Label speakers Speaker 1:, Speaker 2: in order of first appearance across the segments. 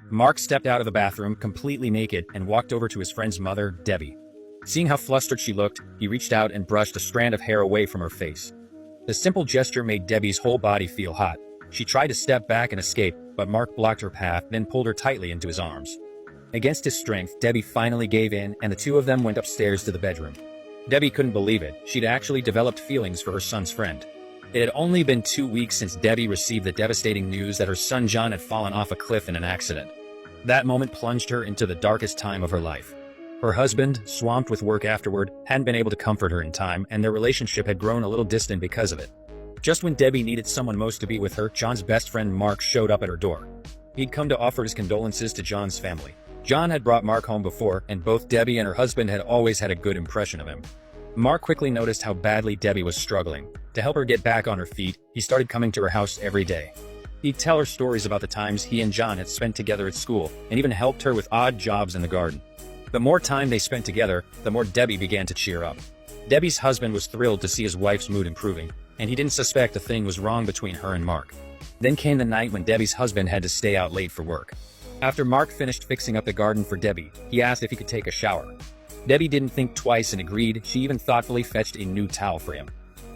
Speaker 1: Mark stepped out of the bathroom completely naked and walked over to his friend's mother, Debbie. Seeing how flustered she looked, he reached out and brushed a strand of hair away from her face. The simple gesture made Debbie's whole body feel hot. She tried to step back and escape, but Mark blocked her path, then pulled her tightly into his arms. Against his strength, Debbie finally gave in, and the two of them went upstairs to the bedroom. Debbie couldn't believe it. She'd actually developed feelings for her son's friend. It had only been 2 weeks since Debbie received the devastating news that her son John had fallen off a cliff in an accident. That moment plunged her into the darkest time of her life. Her husband, swamped with work afterward, hadn't been able to comfort her in time, and their relationship had grown a little distant because of it. Just when Debbie needed someone most to be with her, John's best friend Mark showed up at her door. He'd come to offer his condolences to John's family. John had brought Mark home before, and both Debbie and her husband had always had a good impression of him. Mark quickly noticed how badly Debbie was struggling. To help her get back on her feet, he started coming to her house every day. He'd tell her stories about the times he and John had spent together at school, and even helped her with odd jobs in the garden. The more time they spent together, the more Debbie began to cheer up. Debbie's husband was thrilled to see his wife's mood improving, and he didn't suspect a thing was wrong between her and Mark. Then came the night when Debbie's husband had to stay out late for work. After Mark finished fixing up the garden for Debbie, he asked if he could take a shower. Debbie didn't think twice and agreed. She even thoughtfully fetched a new towel for him.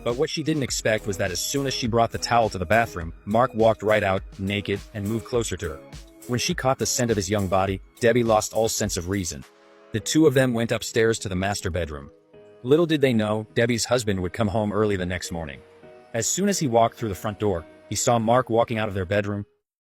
Speaker 1: But what she didn't expect was that as soon as she brought the towel to the bathroom, Mark walked right out, naked, and moved closer to her. When she caught the scent of his young body, Debbie lost all sense of reason. The two of them went upstairs to the master bedroom. Little did they know, Debbie's husband would come home early the next morning. As soon as he walked through the front door, he saw Mark walking out of their bedroom,